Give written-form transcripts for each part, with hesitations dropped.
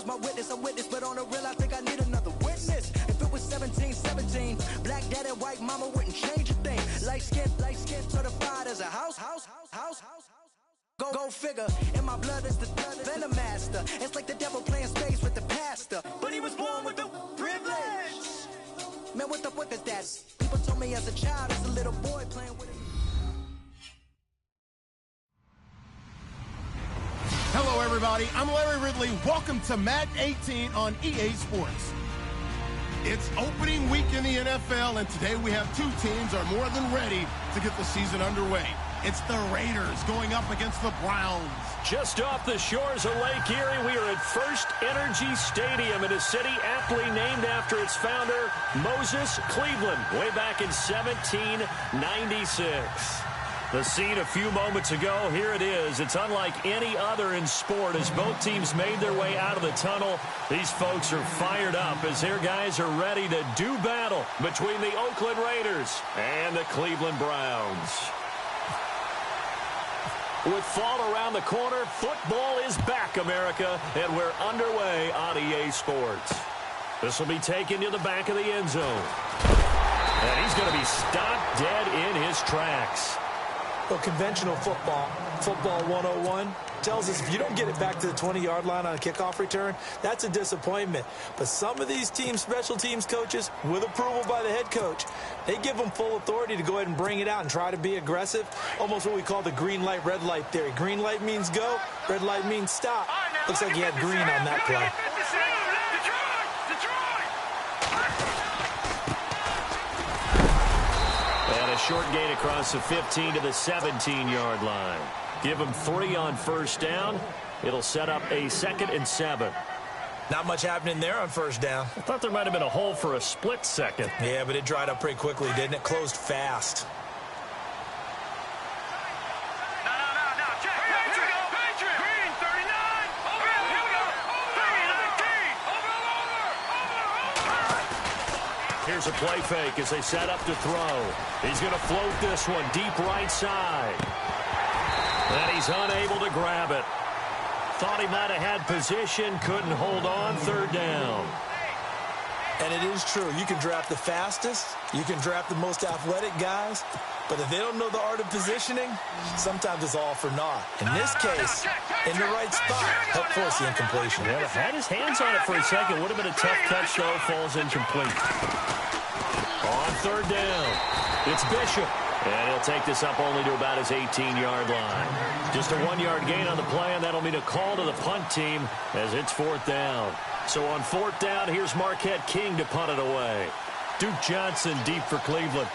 was my witness, a witness, but on the real, I think I need another witness. If it was 17, black dad and white mama wouldn't change a thing. Light skin, certified as a house. Go figure, in my blood is the venom master. It's like the devil playing space with the pastor, but he was born with the privilege. Man, what the fuck is that? People told me as a child, as a little boy playing with it. Hello, everybody. I'm Larry Ridley. Welcome to Madden 18 on EA Sports. It's opening week in the NFL, and today we have two teams are more than ready to get the season underway. It's the Raiders going up against the Browns. Just off the shores of Lake Erie, we are at First Energy Stadium in a city aptly named after its founder, Moses Cleveland, way back in 1796. The scene a few moments ago, here it is. It's unlike any other in sport as both teams made their way out of the tunnel. These folks are fired up as their guys are ready to do battle between the Oakland Raiders and the Cleveland Browns. With fall around the corner, football is back, America, and we're underway on EA Sports. This will be taken to the back of the end zone. And he's going to be stopped dead in his tracks. Well, conventional football 101, tells us if you don't get it back to the 20-yard line on a kickoff return, that's a disappointment. But some of these teams, special teams coaches, with approval by the head coach, they give them full authority to go ahead and bring it out and try to be aggressive, almost what we call the green light, red light theory. Green light means go, red light means stop. Looks like he had green on that play. And a short gain across the 15 to the 17-yard line. Give him 3 on first down. It'll set up a 2nd and 7. Not much happening there on first down. I thought there might have been a hole for a split second. Yeah, but it dried up pretty quickly, didn't it? Closed fast. Here's a play fake as they set up to throw. He's going to float this one deep right side. And he's unable to grab it. Thought he might have had position, couldn't hold on, 3rd down. And it is true. You can draft the fastest. You can draft the most athletic guys. But if they don't know the art of positioning, sometimes it's all for naught. In this case, in the right spot, helped force the incompletion. Yeah, had his hands on it for a second. Would have been a tough catch, though. Falls incomplete. On 3rd down, it's Bishop. And he'll take this up only to about his 18-yard line. Just a 1-yard gain on the play, and that'll mean a call to the punt team as it's 4th down. So on 4th down, here's Marquette King to punt it away. Duke Johnson deep for Cleveland.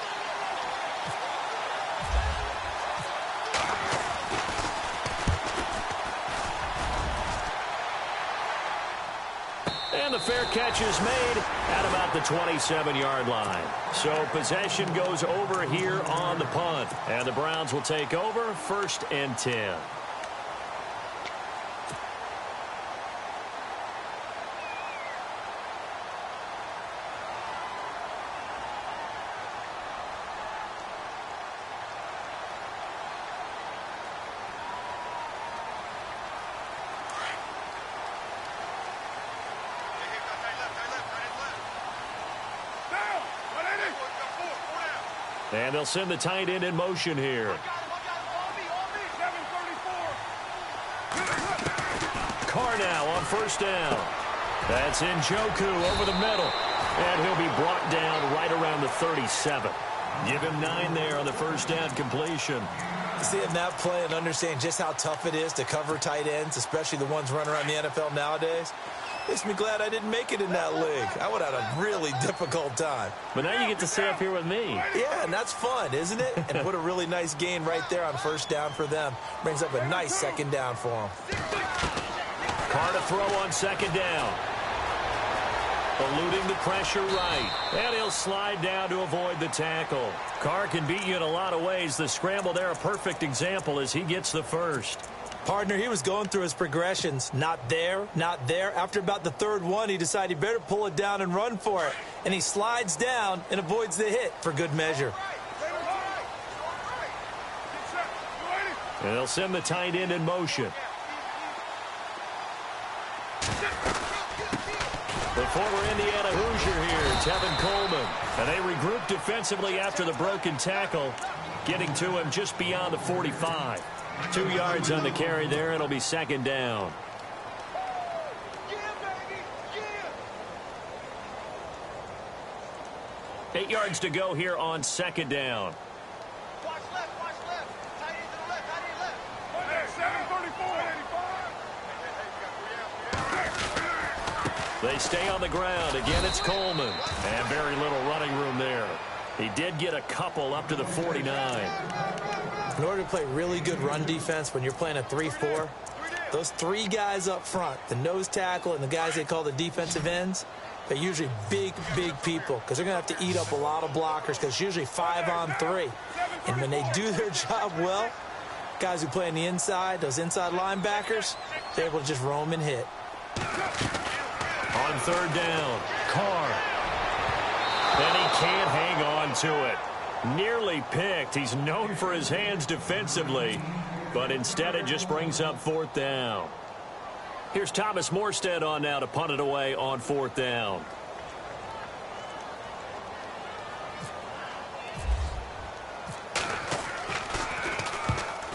And the fair catch is made at about the 27-yard line. So possession goes over here on the punt. And the Browns will take over 1st and 10. And they'll send the tight end in motion here. Carr now on 1st down. That's Njoku over the middle. And he'll be brought down right around the 37. Give him 9 there on the 1st down completion. Seeing that play and understand just how tough it is to cover tight ends, especially the ones running around the NFL nowadays, makes me glad I didn't make it in that league. I would have had a really difficult time. But now you get to stay up here with me. Yeah, and that's fun, isn't it? And put a really nice gain right there on 1st down for them. Brings up a nice 2nd down for them. Carr to throw on 2nd down. Eluding the pressure right. And he'll slide down to avoid the tackle. Carr can beat you in a lot of ways. The scramble there, a perfect example as he gets the first. Partner, he was going through his progressions. Not there, not there. After about the 3rd one, he decided he better pull it down and run for it. And he slides down and avoids the hit for good measure. And they'll send the tight end in motion. The former Indiana Hoosier here, Tevin Coleman. And they regroup defensively after the broken tackle, getting to him just beyond the 45. 2 yards on the carry there. It'll be second down. Yeah, 8 yards to go here on second down. Watch left. Tight end to the left, tight end left. 734. They stay on the ground. Again, it's Coleman. And very little running room there. He did get a couple up to the 49. In order to play really good run defense when you're playing a 3-4, those 3 guys up front, the nose tackle and the guys they call the defensive ends, they're usually big people because they're going to have to eat up a lot of blockers because it's usually 5-on-3. And when they do their job well, guys who play on the inside, those inside linebackers, they're able to just roam and hit. On third down, Carr. And he can't hang on to it. Nearly picked. He's known for his hands defensively, but instead it just brings up fourth down. Here's Thomas Morstead on now to punt it away on fourth down.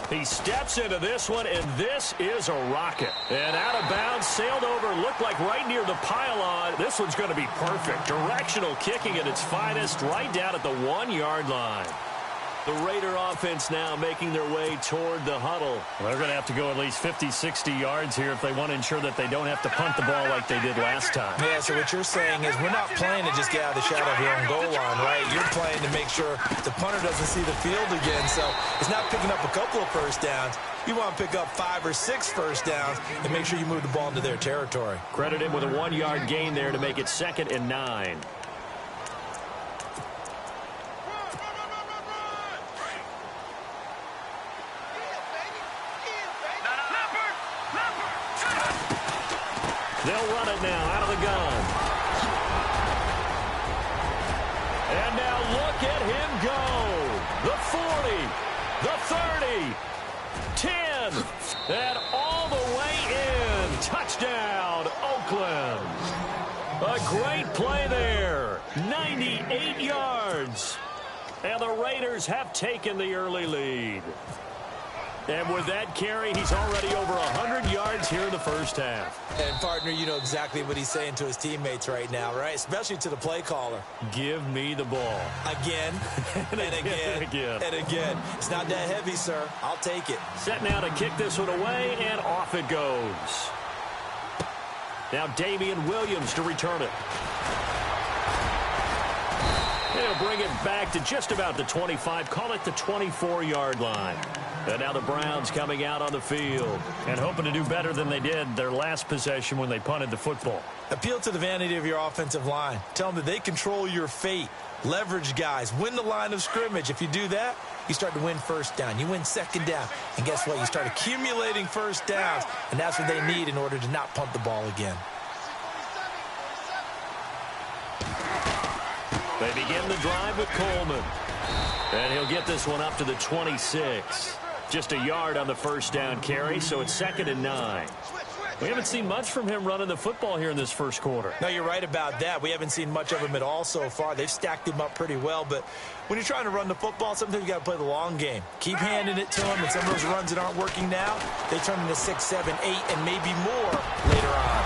He steps into this one, and this is a rocket. And out of bounds, sailed over, looked like right near the pylon. This one's going to be perfect. Directional kicking at its finest, right down at the 1-yard line. The Raider offense now making their way toward the huddle. Well, they're going to have to go at least 50, 60 yards here if they want to ensure that they don't have to punt the ball like they did last time. Yeah, so what you're saying is we're not playing to just get out of the shadow of your own goal line, right? You're playing to make sure the punter doesn't see the field again. So it's not picking up a couple of first downs. You want to pick up 5 or 6 first downs and make sure you move the ball into their territory. Credit him with a 1-yard gain there to make it 2nd and 9. They'll run it now out of the gun. And now look at him go. The 40, the 30, 10, and all the way in. Touchdown, Oakland. A great play there. 98 yards. And the Raiders have taken the early lead. And with that carry, he's already over 100 yards here in the first half. And, partner, you know exactly what he's saying to his teammates right now, right? Especially to the play caller. Give me the ball. Again, and again, and again. It's not that heavy, sir. I'll take it. Set now to kick this one away, and off it goes. Now Damian Williams to return it. They'll bring it back to just about the 25. Call it the 24-yard line. And now the Browns coming out on the field and hoping to do better than they did their last possession when they punted the football. Appeal to the vanity of your offensive line. Tell them that they control your fate. Leverage guys. Win the line of scrimmage. If you do that, you start to win first down. You win second down. And guess what? You start accumulating first downs. And that's what they need in order to not punt the ball again. They begin the drive with Coleman. And he'll get this one up to the 26. Just a yard on the first down carry, so it's 2nd and 9. We haven't seen much from him running the football here in this first quarter. No, you're right about that. We haven't seen much of him at all so far. They've stacked him up pretty well, but when you're trying to run the football, sometimes you got to play the long game. Keep handing it to him, and some of those runs that aren't working now, they turn into 6, 7, 8, and maybe more later on.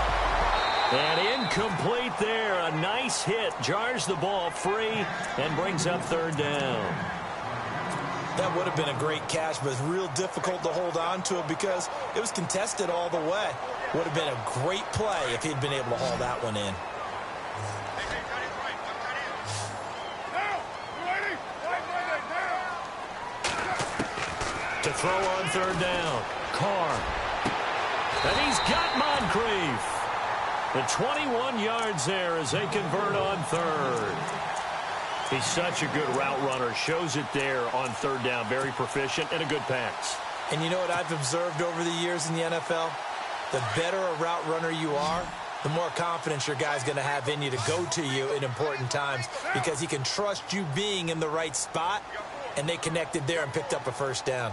And incomplete there. A nice hit. Jars the ball free and brings up third down. That would have been a great catch, but it's real difficult to hold on to it because it was contested all the way. Would have been a great play if he'd been able to haul that one in. To throw on third down. Carr. And he's got Moncrief. The 21 yards there as they convert on third. He's such a good route runner. Shows it there on third down. Very proficient and a good pass. And you know what I've observed over the years in the NFL? The better a route runner you are, the more confidence your guy's going to have in you to go to you in important times because he can trust you being in the right spot, and they connected there and picked up a first down.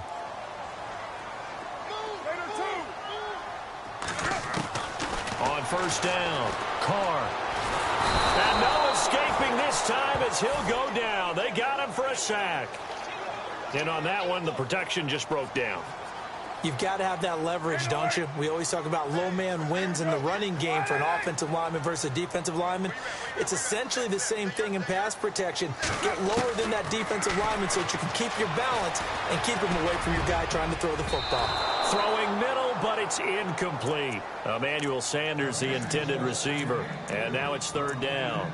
On first down. Carr. And no escaping this time as he'll go down. They got him for a sack. And on that one, the protection just broke down. You've got to have that leverage, don't you? We always talk about low man wins in the running game for an offensive lineman versus a defensive lineman. It's essentially the same thing in pass protection. Get lower than that defensive lineman so that you can keep your balance and keep him away from your guy trying to throw the football. Throwing middle, but it's incomplete. Emmanuel Sanders, the intended receiver. And now it's third down.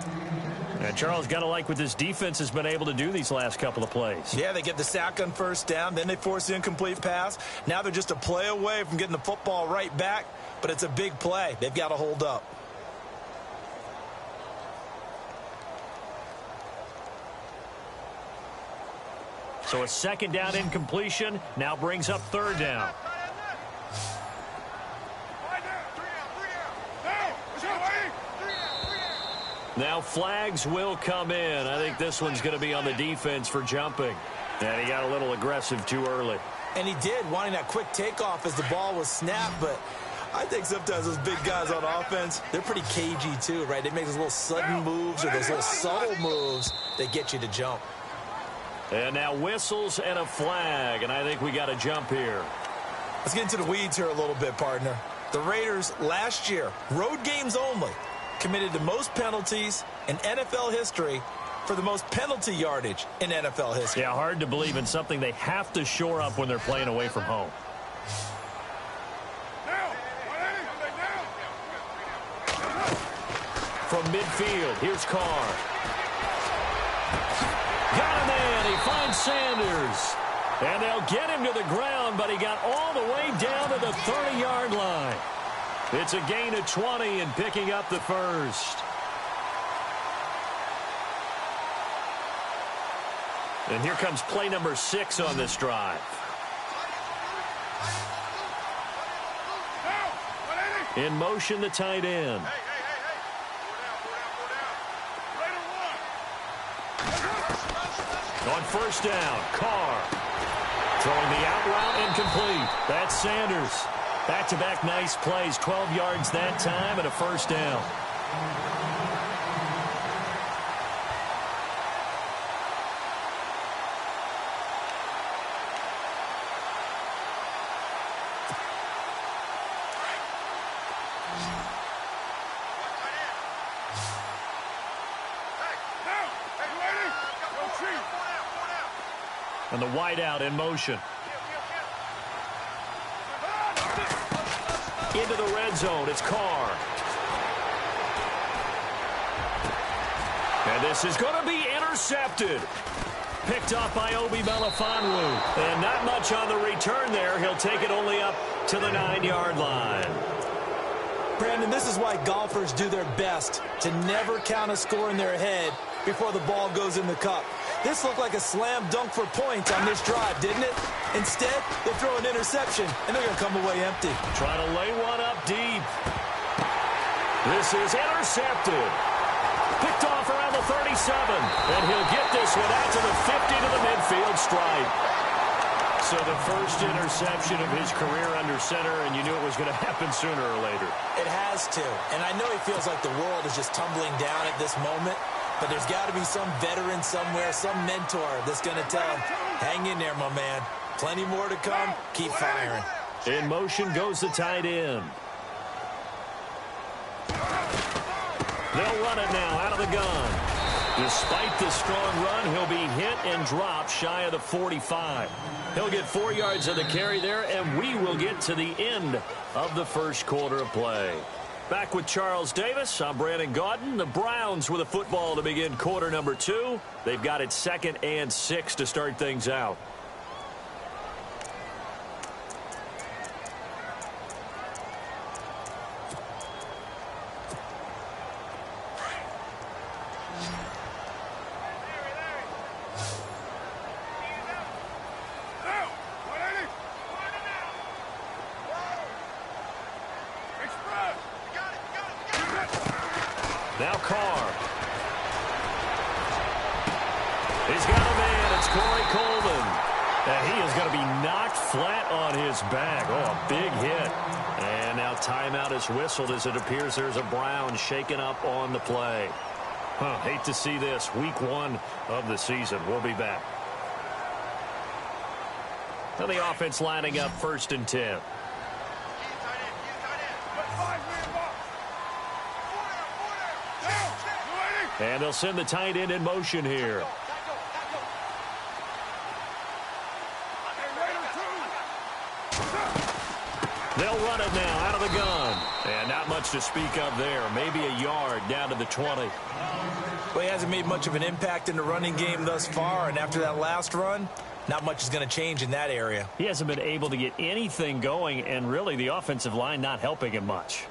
And Charles, got to like what this defense has been able to do these last couple of plays. Yeah, they get the sack on first down, then they force the incomplete pass. Now they're just a play away from getting the football right back, but it's a big play. They've got to hold up. So a second down incompletion now brings up third down. Now flags will come in. I think this one's going to be on the defense for jumping. And he got a little aggressive too early. And he did, wanting that quick takeoff as the ball was snapped. But I think sometimes those big guys on offense, they're pretty cagey too, right? They make those little sudden moves or those little subtle moves that get you to jump. And now whistles and a flag. And I think we got a jump here. Let's get into the weeds here a little bit, partner. The Raiders last year, road games only, committed the most penalties in NFL history for the most penalty yardage in NFL history. Yeah, hard to believe in something they have to shore up when they're playing away from home. From midfield, here's Carr. Got him in. He finds Sanders. And they'll get him to the ground, but he got all the way down to the 30-yard line. It's a gain of 20 and picking up the first. And here comes play number 6 on this drive. In motion, the tight end. On first down, Carr. Throwing the out route incomplete. That's Sanders. Back-to-back nice plays, 12 yards that time and a first down. And the wideout in motion. Into the red zone, it's Carr. And this is going to be intercepted. Picked off by Obi Melifonwu. And not much on the return there. He'll take it only up to the 9-yard line. Brandon, this is why golfers do their best to never count a score in their head before the ball goes in the cup. This looked like a slam dunk for points on this drive, didn't it? Instead, they throw an interception, and they're going to come away empty. Trying to lay one up deep. This is intercepted. Picked off around the 37. And he'll get this one out to the 50 to the midfield stripe. So the first interception of his career under center, and you knew it was going to happen sooner or later. It has to. And I know he feels like the world is just tumbling down at this moment. But there's got to be some veteran somewhere, some mentor that's going to tell him, hang in there, my man. Plenty more to come. Keep firing. In motion goes the tight end. They'll run it now out of the gun. Despite the strong run, he'll be hit and dropped shy of the 45. He'll get 4 yards of the carry there, and we will get to the end of the first quarter of play. Back with Charles Davis, I'm Brandon Gaudin. The Browns with a football to begin quarter number 2. They've got it 2nd and 6 to start things out. Now Carr. He's got a man. It's Corey Coleman. And he is going to be knocked flat on his back. Oh, a big hit. And now timeout is whistled as it appears there's a Brown shaken up on the play. Hate to see this. Week 1 of the season. We'll be back. Now the offense lining up 1st and 10. And they'll send the tight end in motion here. They'll run it now out of the gun. And not much to speak of there. Maybe a yard down to the 20. Well, he hasn't made much of an impact in the running game thus far. And after that last run, not much is going to change in that area. He hasn't been able to get anything going. And really the offensive line not helping him much.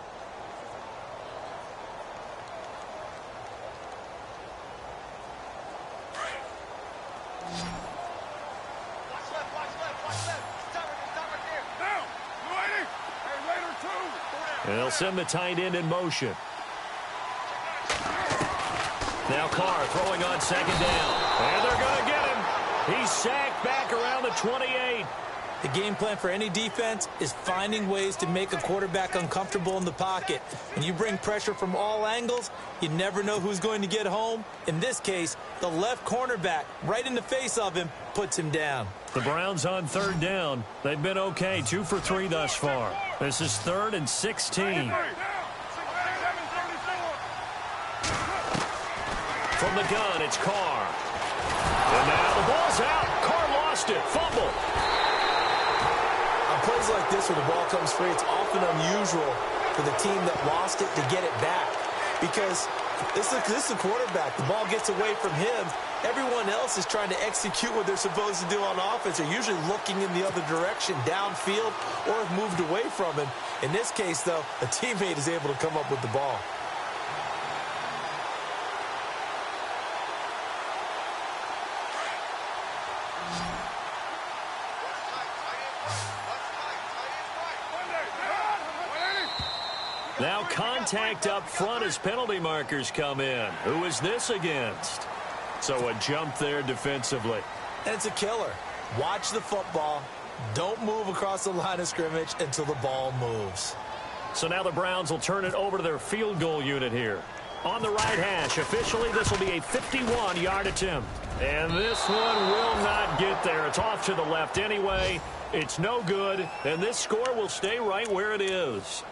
And they'll send the tight end in motion. Now Carr throwing on 2nd down. And they're going to get him. He's sacked back around the 28. The game plan for any defense is finding ways to make a quarterback uncomfortable in the pocket. When you bring pressure from all angles, you never know who's going to get home. In this case, the left cornerback, right in the face of him, puts him down. The Browns on 3rd down. They've been okay, 2 for 3 thus far. This is 3rd and 16. From the gun, it's Carr. And now the ball's out. Carr lost it. Fumble. On plays like this where the ball comes free, it's often unusual for the team that lost it to get it back. Because this is a quarterback. The ball gets away from him. Everyone else is trying to execute what they're supposed to do on offense. They're usually looking in the other direction, downfield, or have moved away from him. In this case, though, a teammate is able to come up with the ball. Now contact up front as penalty markers come in. Who is this against? So a jump there defensively. And it's a killer. Watch the football. Don't move across the line of scrimmage until the ball moves. So now the Browns will turn it over to their field goal unit here. On the right hash, officially this will be a 51-yard attempt. And this one will not get there. It's off to the left anyway. It's no good, and this score will stay right where it is.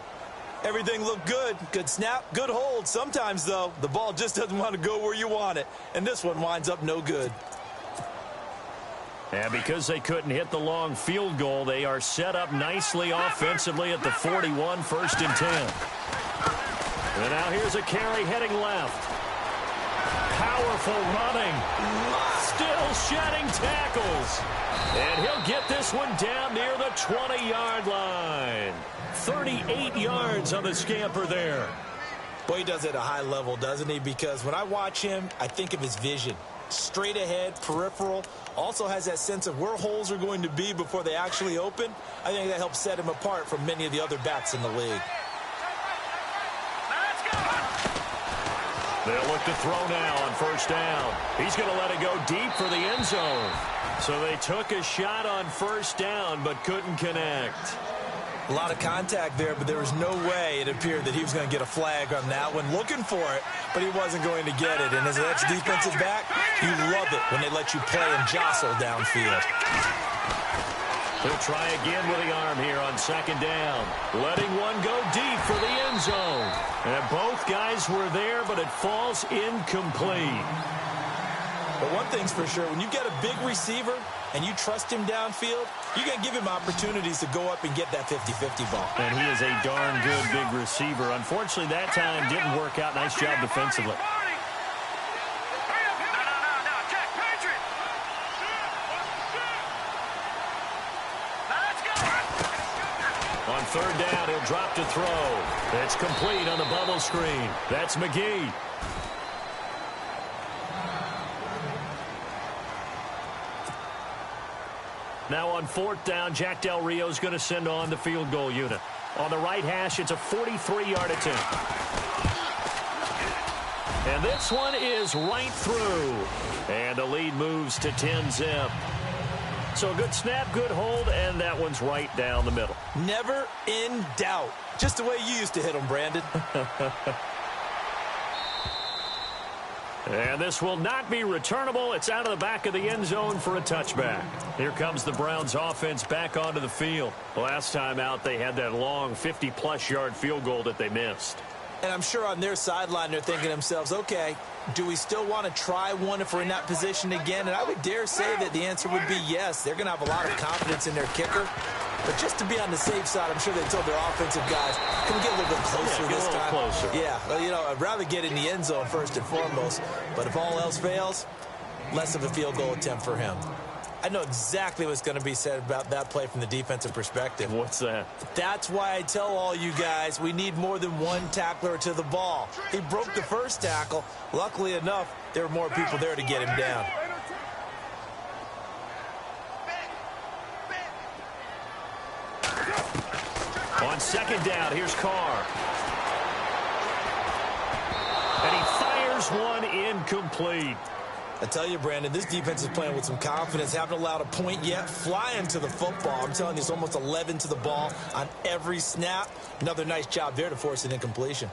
Everything looked good. Good snap, good hold. Sometimes, though, the ball just doesn't want to go where you want it. And this one winds up no good. And because they couldn't hit the long field goal, they are set up nicely offensively at the 41, 1st and 10. And now here's a carry heading left. Powerful running. Still shedding tackles. And he'll get this one down near the 20-yard line. 38 yards on the scamper there. Boy, he does it at a high level, doesn't he? Because when I watch him, I think of his vision. Straight ahead, peripheral. Also has that sense of where holes are going to be before they actually open. I think that helps set him apart from many of the other backs in the league. They'll look to throw now on 1st down. He's going to let it go deep for the end zone. So they took a shot on 1st down but couldn't connect. A lot of contact there, but there was no way it appeared that he was going to get a flag on that one. Looking for it, but he wasn't going to get it. And as an ex-defensive back, you love it when they let you play and jostle downfield. He'll try again with the arm here on 2nd down. Letting one go deep for the end zone. And both guys were there, but it falls incomplete. But one thing's for sure, when you get a big receiver and you trust him downfield, you can give him opportunities to go up and get that 50-50 ball. And he is a darn good big receiver. Unfortunately, that time didn't work out. Nice job defensively. On 3rd down, he'll drop to throw. It's complete on the bubble screen. That's McGee. Now on 4th down, Jack Del Rio's going to send on the field goal unit. On the right hash, it's a 43-yard attempt. And this one is right through. And the lead moves to 10-zip. So a good snap, good hold, and that one's right down the middle. Never in doubt. Just the way you used to hit them, Brandon. And this will not be returnable. It's out of the back of the end zone for a touchback. Here comes the Browns offense back onto the field. Last time out, they had that long 50-plus yard field goal that they missed. And I'm sure on their sideline, they're thinking to themselves, okay, do we still want to try one if we're in that position again? And I would dare say that the answer would be yes. They're going to have a lot of confidence in their kicker. But just to be on the safe side, I'm sure they told their offensive guys, can we get a little bit closer this time? Closer. Yeah, well, you know, I'd rather get in the end zone first and foremost. But if all else fails, less of a field goal attempt for him. I know exactly what's going to be said about that play from the defensive perspective. What's that? That's why I tell all you guys we need more than one tackler to the ball. He broke the first tackle. Luckily enough, there were more people there to get him down. On second down, here's Carr. And he fires one incomplete. I tell you, Brandon, this defense is playing with some confidence. Haven't allowed a point yet. Flying to the football. I'm telling you, it's almost 11 to the ball on every snap. Another nice job there to force an incompletion.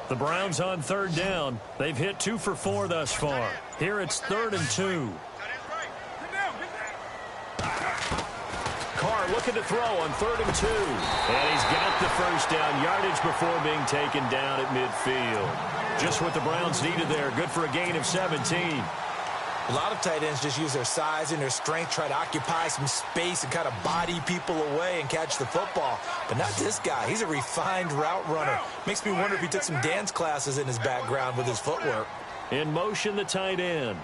The Browns on third down. They've hit 2 for 4 thus far. Here it's 3rd and 2. Carr looking to throw on 3rd and 2. And he's got the first down yardage before being taken down at midfield. Just what the Browns needed there. Good for a gain of 17. A lot of tight ends just use their size and their strength, try to occupy some space and kind of body people away and catch the football. But not this guy. He's a refined route runner. Makes me wonder if he took some dance classes in his background with his footwork. In motion, the tight end.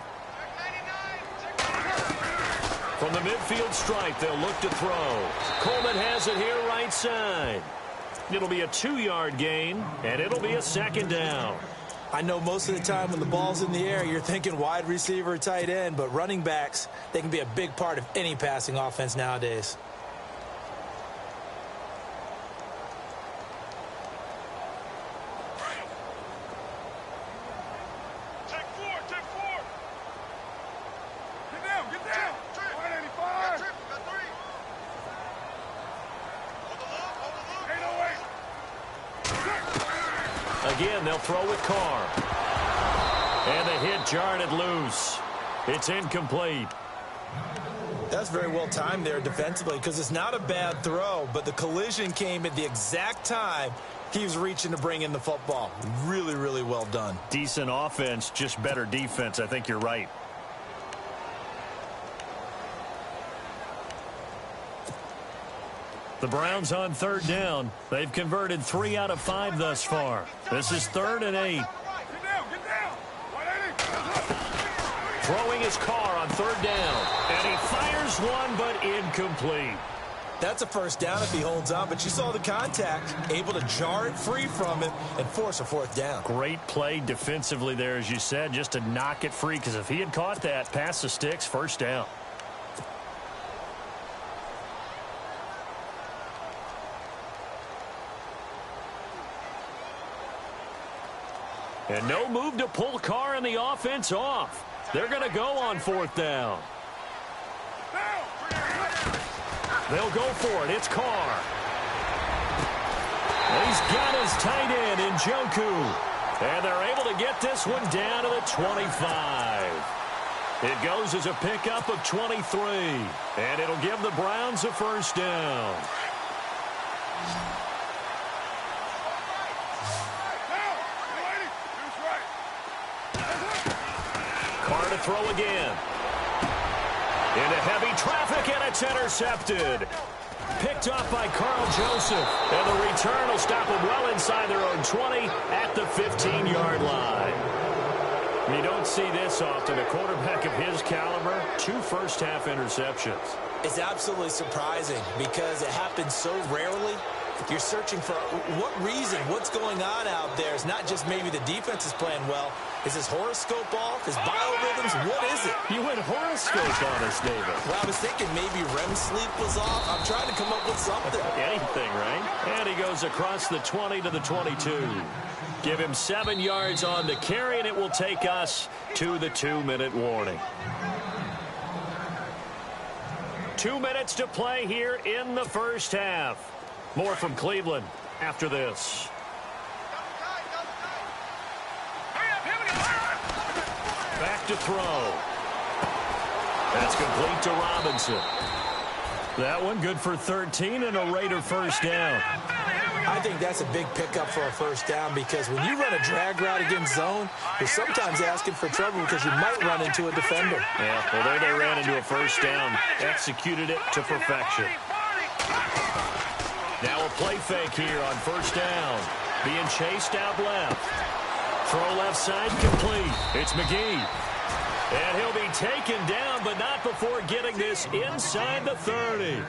From the midfield stripe, they'll look to throw. Coleman has it here right side. It'll be a 2-yard gain, and it'll be a 2nd down. I know most of the time when the ball's in the air, you're thinking wide receiver, tight end, but running backs, they can be a big part of any passing offense nowadays. Take 4. Get down. 185. Got 3. Again, they'll throw with Carr. And the hit jarred it loose. It's incomplete. That's very well timed there defensively because it's not a bad throw, but the collision came at the exact time he was reaching to bring in the football. Really, really well done. Decent offense, just better defense. I think you're right. The Browns on third down. They've converted 3 out of 5 thus far. This is 3rd and 8. Throwing his Carr on 3rd down. And he fires one, but incomplete. That's a first down if he holds on, but you saw the contact, able to jar it free from him and force a 4th down. Great play defensively there, as you said, just to knock it free, because if he had caught that, past the sticks, 1st down. And no move to pull Carr and the offense off. They're going to go on 4th down. They'll go for it. It's Carr. He's got his tight end in Njoku. And they're able to get this one down to the 25. It goes as a pickup of 23. And it'll give the Browns a 1st down. Carr to throw again. Into heavy traffic, and it's intercepted. Picked off by Carl Joseph. And the return will stop them well inside their own 20 at the 15-yard line. You don't see this often. A quarterback of his caliber, 2 first-half interceptions. It's absolutely surprising because it happens so rarely. You're searching for what reason, what's going on out there. It's not just maybe the defense is playing well. Is his horoscope off? His biorhythms? What is it? You went horoscope on us, David. Well, I was thinking maybe REM sleep was off. I'm trying to come up with something. Anything, right? And he goes across the 20 to the 22. Give him 7 yards on the carry, and it will take us to the 2-minute warning. 2 minutes to play here in the first half. More from Cleveland after this. Back to throw. That's complete to Robinson. That one good for 13 and a Raider first down. I think that's a big pickup for a first down because when you run a drag route against zone, you're sometimes asking for trouble because you might run into a defender. Yeah, well, there they ran into a first down. Executed it to perfection. Now a play fake here on first down. Being chased out left. Throw left side complete. It's McGee. And he'll be taken down, but not before getting this inside the 30.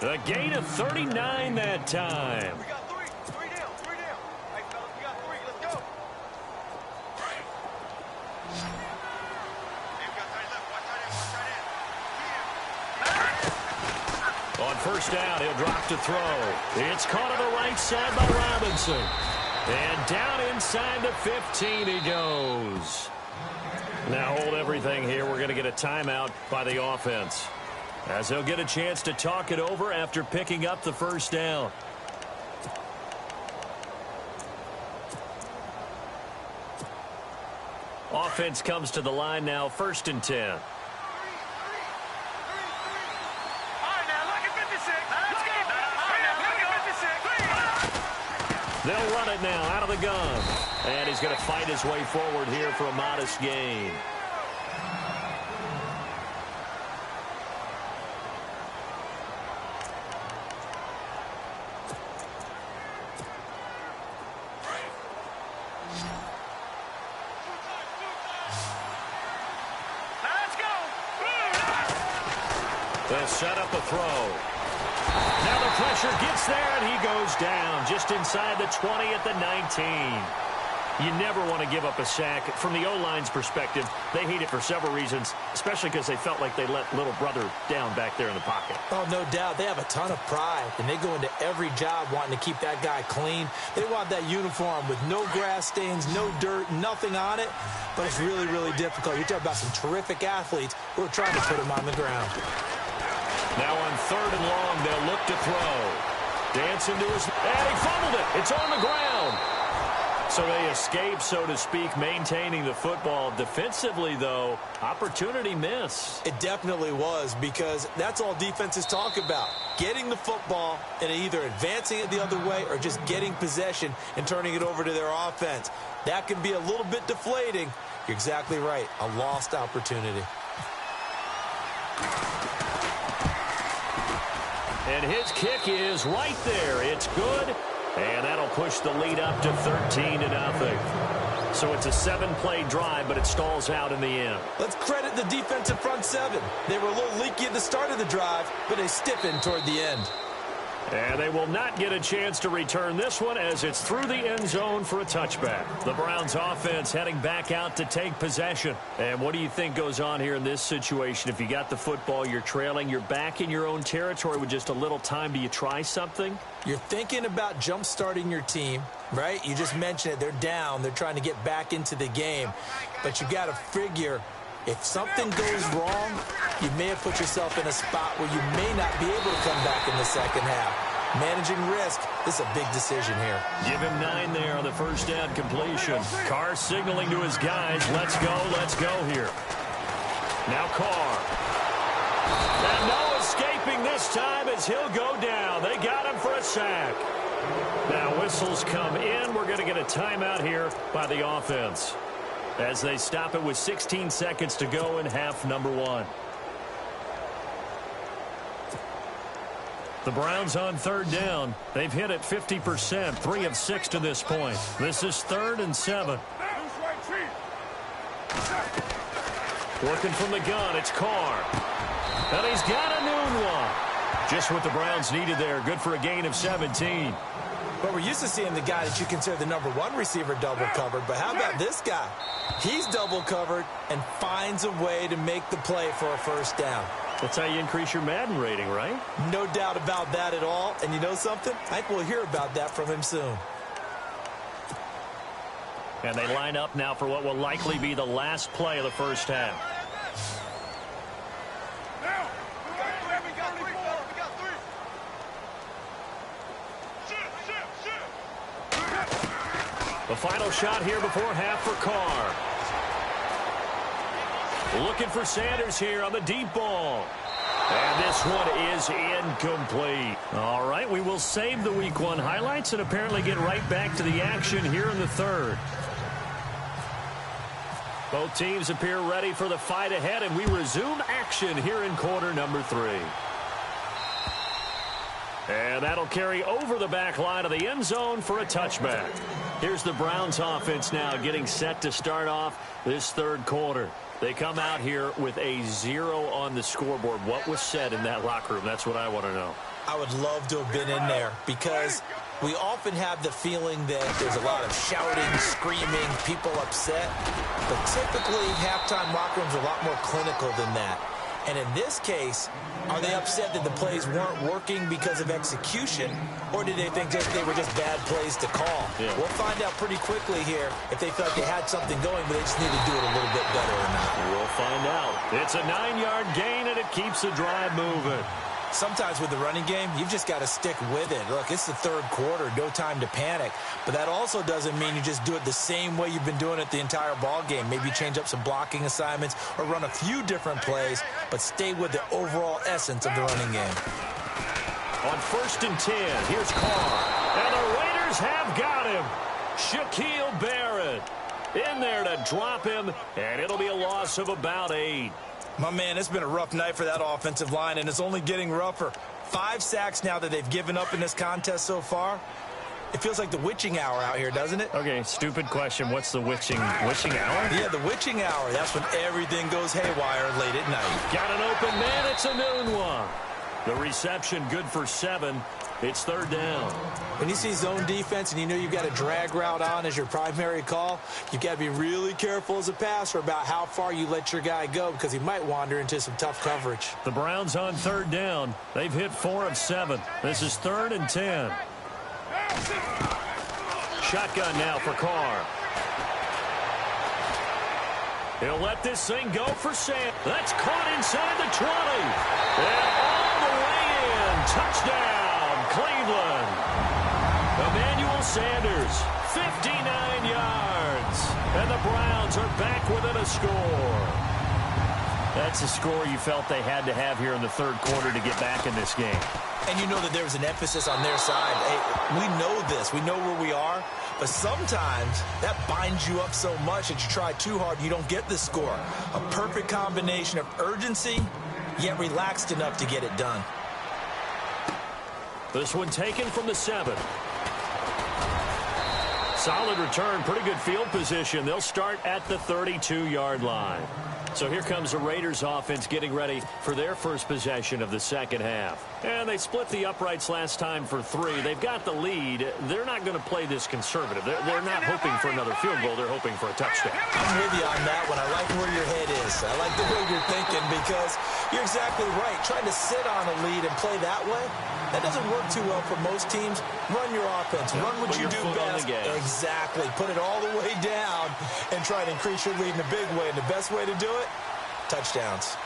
A gain of 39 that time. We got three. Three down. Hey, fellas, we got 3. Let's go. Hey, we got tight left. Watch tight end. On first down, he'll drop to throw. It's caught on the right side by Robinson. And down inside the 15 he goes. Now hold everything here. We're going to get a timeout by the offense, as they'll get a chance to talk it over after picking up the first down. Offense comes to the line now, 1st and 10. All right, now look at 56. Let's go. All right, now look at 56. They'll run it now out of the gun. And he's going to fight his way forward here for a modest gain. Let's go. They'll set up a throw. Now the pressure gets there, and he goes down just inside the 20 at the 19. You never want to give up a sack. From the O-line's perspective, they hate it for several reasons, especially because they felt like they let little brother down back there in the pocket. Oh, no doubt. They have a ton of pride, and they go into every job wanting to keep that guy clean. They want that uniform with no grass stains, no dirt, nothing on it. But it's really, really difficult. You're talking about some terrific athletes who are trying to put him on the ground. Now on 3rd and long, they'll look to throw. Dancing to his... And he fumbled it. It's on the ground. So they escape, so to speak, maintaining the football. Defensively, though, opportunity miss. It definitely was, because that's all defenses talk about. Getting the football and either advancing it the other way or just getting possession and turning it over to their offense. That can be a little bit deflating. You're exactly right. A lost opportunity. And his kick is right there. It's good. And that'll push the lead up to 13-0. So it's a 7-play drive, but it stalls out in the end. Let's credit the defensive front 7. They were a little leaky at the start of the drive, but they stiffened toward the end. And they will not get a chance to return this one as it's through the end zone for a touchback. The Browns offense heading back out to take possession. And what do you think goes on here in this situation? If you got the football, you're trailing, you're back in your own territory with just a little time. Do you try something? You're thinking about jump-starting your team, right? You just mentioned it. They're down. They're trying to get back into the game. But you got to figure, if something goes wrong, you may have put yourself in a spot where you may not be able to come back in the second half. Managing risk, this is a big decision here. Give him 9 there on the first down completion. Carr signaling to his guys, let's go here. Now Carr. And no escaping this time as he'll go down. They got him for a sack. Now whistles come in. We're going to get a timeout here by the offense, as they stop it with 16 seconds to go in half number 1. The Browns on 3rd down. They've hit it 50%, 3 of 6 to this point. This is 3rd and 7. Working from the gun, it's Carr. And he's got a noon one. Just what the Browns needed there. Good for a gain of 17. Well, we're used to seeing the guy that you consider the #1 receiver double covered, but how about this guy? He's double covered and finds a way to make the play for a first down. That's how you increase your Madden rating, right? No doubt about that at all. And you know something? I think we'll hear about that from him soon. And they line up now for what will likely be the last play of the first half. The final shot here before half for Carr. Looking for Sanders here on the deep ball. And this one is incomplete. All right, we will save the Week 1 highlights and apparently get right back to the action here in the third. Both teams appear ready for the fight ahead, and we resume action here in quarter number 3. And that'll carry over the back line of the end zone for a touchback. Here's the Browns offense now getting set to start off this third quarter. They come out here with a 0 on the scoreboard. What was said in that locker room? That's what I want to know. I would love to have been in there because we often have the feeling that there's a lot of shouting, screaming, people upset. But typically, halftime locker rooms are a lot more clinical than that. And in this case, are they upset that the plays weren't working because of execution, or did they think they were just bad plays to call? Yeah. We'll find out pretty quickly here if they felt they had something going, but they just need to do it a little bit better or not. We'll find out. It's a 9-yard gain, and it keeps the drive moving. Sometimes with the running game, you've just got to stick with it. Look, it's the third quarter, no time to panic. But that also doesn't mean you just do it the same way you've been doing it the entire ball game. Maybe change up some blocking assignments or run a few different plays, but stay with the overall essence of the running game. On 1st and 10, here's Carr. And the Raiders have got him. Shaquille Barrett in there to drop him, and it'll be a loss of about 8. My man, it's been a rough night for that offensive line, and it's only getting rougher. 5 sacks now that they've given up in this contest so far. It feels like the witching hour out here, doesn't it? Okay, stupid question. What's the witching hour? Yeah, the witching hour. That's when everything goes haywire late at night. Got an open man. It's a noon one. The reception good for 7. It's 3rd down. When you see zone defense and you know you've got a drag route on as your primary call, you've got to be really careful as a passer about how far you let your guy go because he might wander into some tough coverage. The Browns on 3rd down. They've hit 4 of 7. This is 3rd and 10. Shotgun now for Carr. He'll let this thing go for Sam. That's caught inside the 20. And all the way in. Touchdown, Cleveland. Emmanuel Sanders, 59 yards. And the Browns are back within a score. That's a score you felt they had to have here in the third quarter to get back in this game. And you know that there's an emphasis on their side. Hey, we know this. We know where we are. But sometimes that binds you up so much that you try too hard, you don't get the score. A perfect combination of urgency, yet relaxed enough to get it done. This one taken from the 7. Solid return, pretty good field position. They'll start at the 32-yard line. So here comes the Raiders offense getting ready for their first possession of the second half. And they split the uprights last time for 3. They've got the lead. They're not going to play this conservative. They're not hoping for another field goal. They're hoping for a touchdown. I'm with you on that one. I like where your head is. I like the way you're thinking because you're exactly right. Trying to sit on a lead and play that way, that doesn't work too well for most teams. Run your offense. Run what you do best. Exactly. Put it all the way down and try to increase your lead in a big way. And the best way to do it, touchdowns.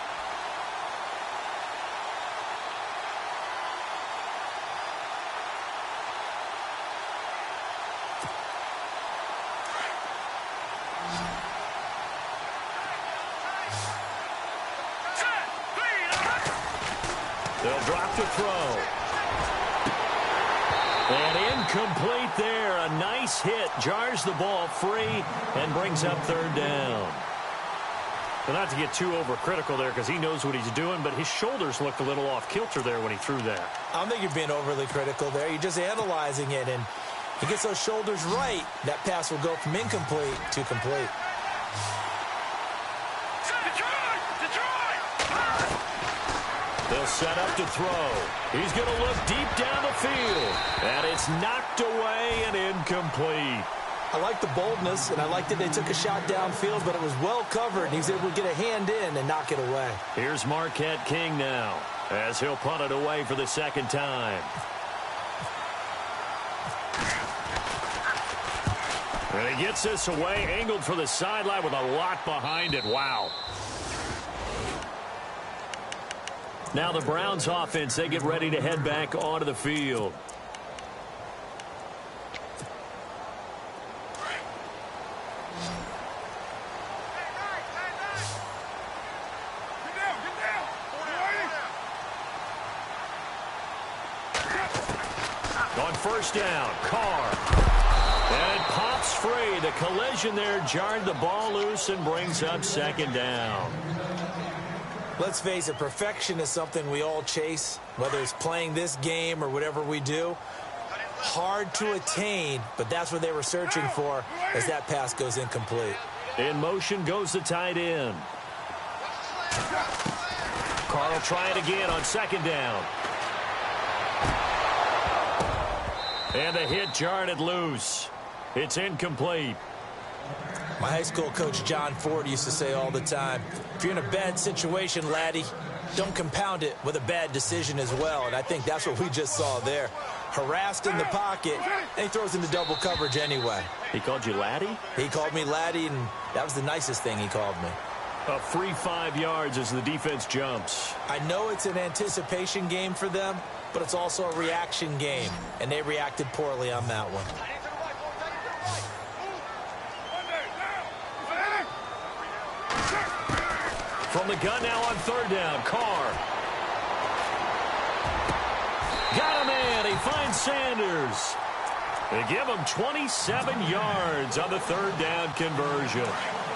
They'll drop to throw. And incomplete there. A nice hit. Jars the ball free and brings up 3rd down. But not to get too overcritical there because he knows what he's doing, but his shoulders looked a little off kilter there when he threw that. I don't think you're being overly critical there. You're just analyzing it, and he gets those shoulders right. That pass will go from incomplete to complete. They'll set up to throw. He's going to look deep down the field. And it's knocked away and incomplete. I like the boldness, and I like that they took a shot downfield, but it was well covered, and he's able to get a hand in and knock it away. Here's Marquette King now, as he'll punt it away for the second time. And he gets this away, angled for the sideline with a lot behind it. Wow. Now the Browns offense, they get ready to head back onto the field. On first down, Carr. And it pops free. The collision there jarred the ball loose and brings up second down. Let's face it, perfection is something we all chase, whether it's playing this game or whatever we do. Hard to attain, but that's what they were searching for as that pass goes incomplete. In motion goes the tight end. Carr will try it again on second down. And the hit jarred it loose. It's incomplete. My high school coach, John Ford, used to say all the time, if you're in a bad situation, laddie, don't compound it with a bad decision as well. And I think that's what we just saw there. Harassed in the pocket, and he throws into double coverage anyway. He called you laddie? He called me laddie, and that was the nicest thing he called me. A free 5 yards as the defense jumps. I know it's an anticipation game for them, but it's also a reaction game, and they reacted poorly on that one. From the gun now on third down, Carr. Got him in. He finds Sanders. They give him 27 yards on the third down conversion.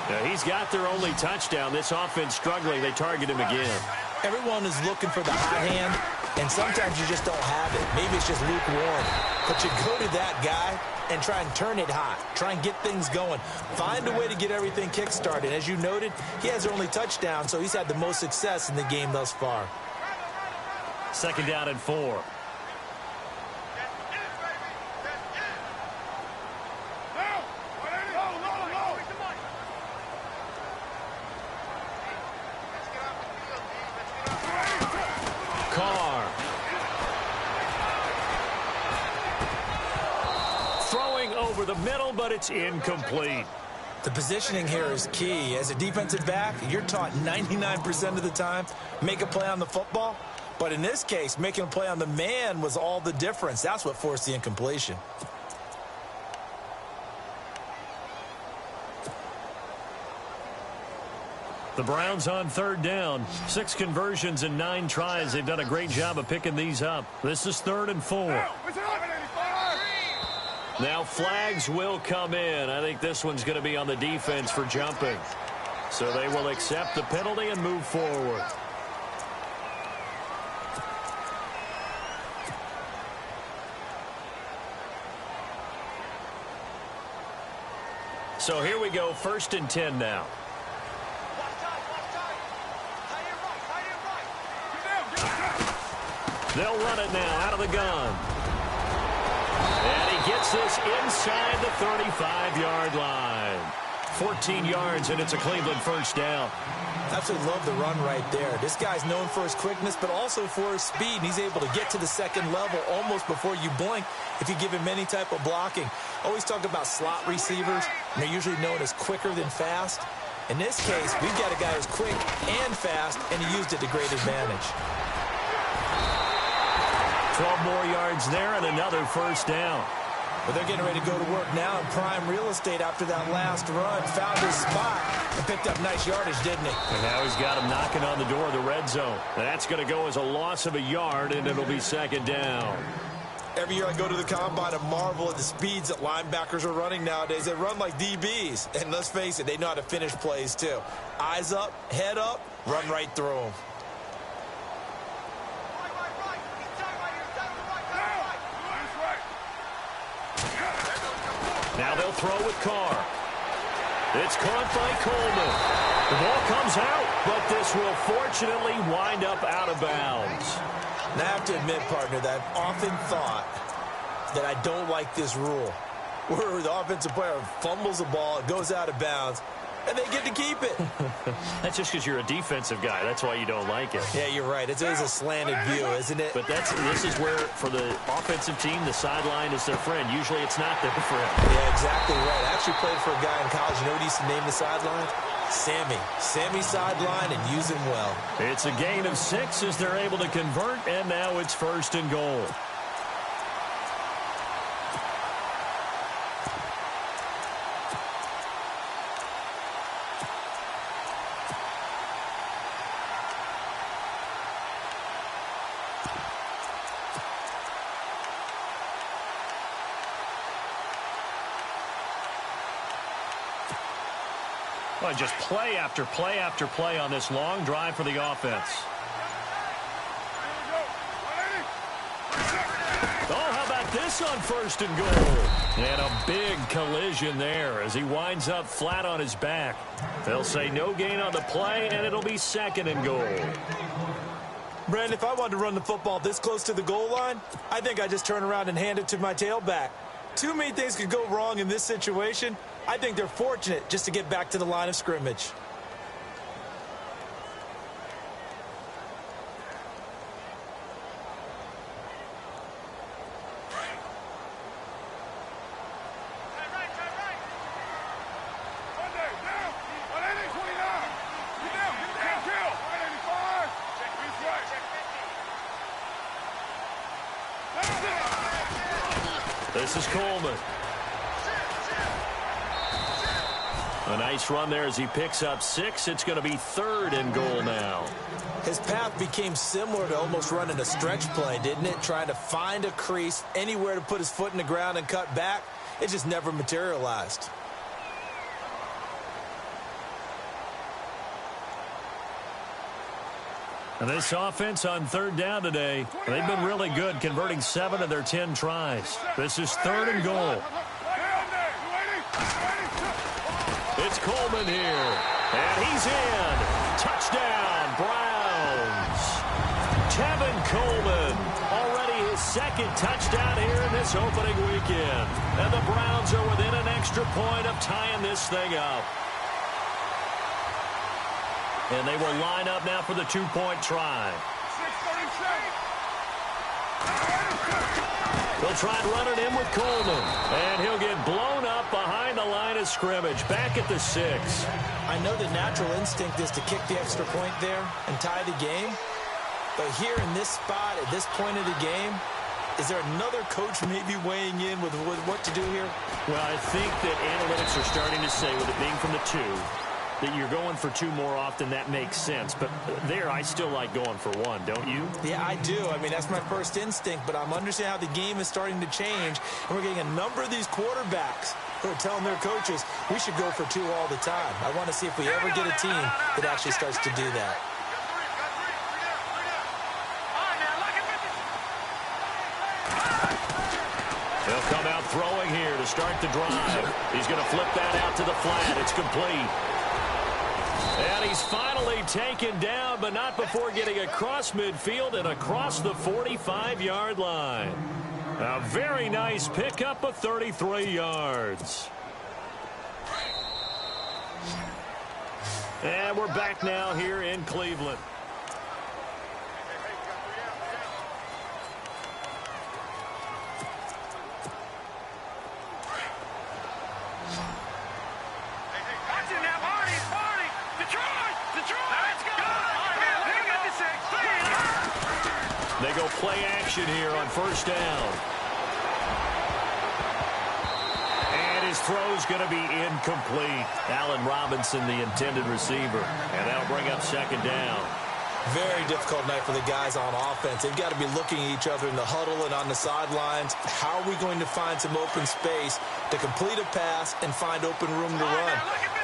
Now, he's got their only touchdown. This offense struggling. They target him again. Everyone is looking for the hot hand, and sometimes you just don't have it. Maybe it's just lukewarm. But you go to that guy and try and turn it hot. Try and get things going. Find a way to get everything kick-started. As you noted, he has their only touchdown, so he's had the most success in the game thus far. Second down and 4. Carr. Throwing over the middle, but it's incomplete. The positioning here is key. As a defensive back, you're taught 99% of the time, make a play on the football. But in this case, making a play on the man was all the difference. That's what forced the incompletion. The Browns on third down. 6 conversions and 9 tries. They've done a great job of picking these up. This is 3rd and 4. Now flags will come in. I think this one's going to be on the defense for jumping. So they will accept the penalty and move forward. So here we go, 1st and 10 now. They'll run it now out of the gun. And he gets this inside the 35-yard line. 14 yards, and it's a Cleveland first down. Absolutely love the run right there. This guy's known for his quickness, but also for his speed. And he's able to get to the second level almost before you blink if you give him any type of blocking. Always talk about slot receivers, and they're usually known as quicker than fast. In this case, we've got a guy who's quick and fast, and he used it to great advantage. 12 more yards there and another first down. But they're getting ready to go to work now in prime real estate after that last run. Found his spot and picked up nice yardage, didn't he? And now he's got him knocking on the door of the red zone. That's going to go as a loss of a yard, and it'll be second down. Every year I go to the combine and marvel at the speeds that linebackers are running nowadays. They run like DBs. And let's face it, they know how to finish plays too. Eyes up, head up, run right through them. Now they'll throw with Carr. It's caught by Coleman. The ball comes out. but this will fortunately wind up out of bounds. Now, I have to admit, partner, that I've often thought that I don't like this rule, where the offensive player fumbles the ball, it goes out of bounds, and they get to keep it. That's just because you're a defensive guy. That's why you don't like it. Yeah, you're right. It's a slanted view, isn't it? But this is where, for the offensive team, the sideline is their friend. Usually it's not their friend. Yeah, exactly right. I actually played for a guy in college. You know what he used to name the sideline? Sammy. Sammy sideline, and use him well. It's a gain of 6 as they're able to convert, and now it's 1st and goal. Well, just play after play after play on this long drive for the offense. Oh, how about this on 1st and goal? And a big collision there as he winds up flat on his back. They'll say no gain on the play, and it'll be 2nd and goal. Brandon, if I wanted to run the football this close to the goal line, I think I just turn around and hand it to my tailback. Too many things could go wrong in this situation. I think they're fortunate just to get back to the line of scrimmage. This is Coleman. A nice run there as he picks up 6. It's going to be 3rd and goal now. His path became similar to almost running a stretch play, didn't it? Trying to find a crease, anywhere to put his foot in the ground and cut back. It just never materialized. And this offense on 3rd down today, they've been really good, converting 7 of their 10 tries. This is 3rd and goal. It's Coleman here, and he's in. Touchdown, Browns. Tevin Coleman, already his 2nd touchdown here in this opening weekend. And the Browns are within an extra point of tying this thing up. And they will line up now for the 2-point try. They'll try and run it in with Coleman. And he'll get blown up behind the line of scrimmage. Back at the 6. I know the natural instinct is to kick the extra point there and tie the game. But here in this spot, at this point of the game, is there another coach maybe weighing in with what to do here? Well, I think that analytics are starting to say, with it being from the 2, that you're going for 2 more often. That makes sense. But there, I still like going for 1, don't you? Yeah, I do. I mean, that's my first instinct, but I'm understanding how the game is starting to change, and we're getting a number of these quarterbacks who are telling their coaches, we should go for 2 all the time. I want to see if we ever get a team that actually starts to do that. They'll come out throwing here to start the drive. He's going to flip that out to the flat. It's complete. And he's finally taken down, but not before getting across midfield and across the 45-yard line. A very nice pickup of 33 yards. And we're back now here in Cleveland. They go play action here on 1st down. And his throw's going to be incomplete. Allen Robinson, the intended receiver. And that'll bring up 2nd down. Very difficult night for the guys on offense. They've got to be looking at each other in the huddle and on the sidelines. How are we going to find some open space to complete a pass and find open room to run?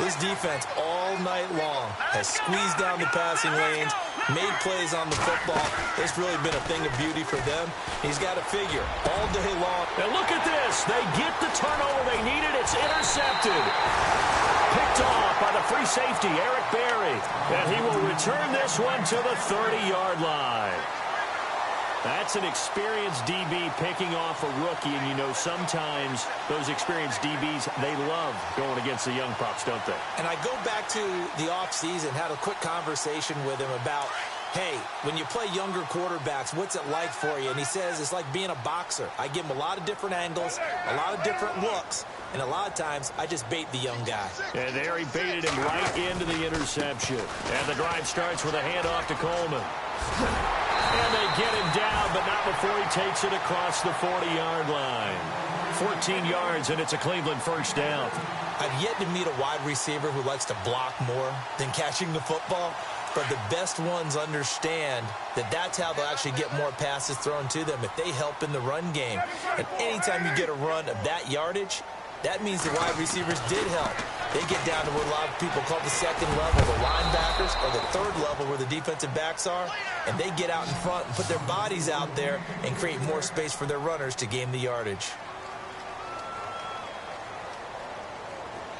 This defense all night long has squeezed down the passing lanes, made plays on the football. It's really been a thing of beauty for them. He's got to figure all day long. And look at this. They get the turnover they needed. It's intercepted. Picked off by the free safety, Eric Berry. And he will return this one to the 30-yard line. That's an experienced DB picking off a rookie, and you know sometimes those experienced DBs, they love going against the young pups, don't they? And I go back to the offseason, had a quick conversation with him about, hey, when you play younger quarterbacks, what's it like for you? And he says it's like being a boxer. I give him a lot of different angles, a lot of different looks, and a lot of times I just bait the young guy. And there he baited him right into the interception. And the drive starts with a handoff to Coleman. And they get him down, but not before he takes it across the 40-yard line. 14 yards, and it's a Cleveland first down. I've yet to meet a wide receiver who likes to block more than catching the football, but the best ones understand that that's how they'll actually get more passes thrown to them if they help in the run game. And anytime you get a run of that yardage, that means the wide receivers did help. They get down to what a lot of people call the second level, the linebackers, or the third level where the defensive backs are, and they get out in front and put their bodies out there and create more space for their runners to gain the yardage.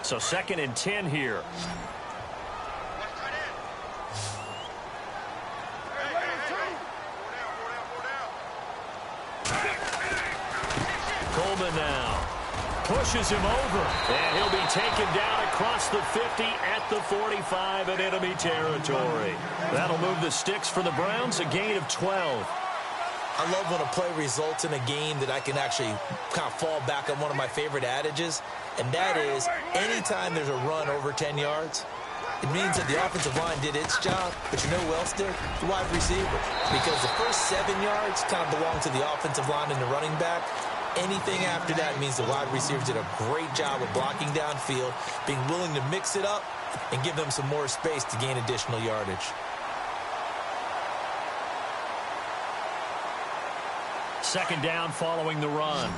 So 2nd and 10 here. Coleman now pushes him over, and he'll be taken down across the 50 at the 45 in enemy territory. That'll move the sticks for the Browns, a gain of 12. I love when a play results in a game that I can actually kind of fall back on one of my favorite adages, and that is anytime there's a run over 10 yards, it means that the offensive line did its job, but you know who else did? The wide receiver. Because the first 7 yards kind of belong to the offensive line and the running back. Anything after that means the wide receivers did a great job of blocking downfield, being willing to mix it up, and give them some more space to gain additional yardage. Second down following the run.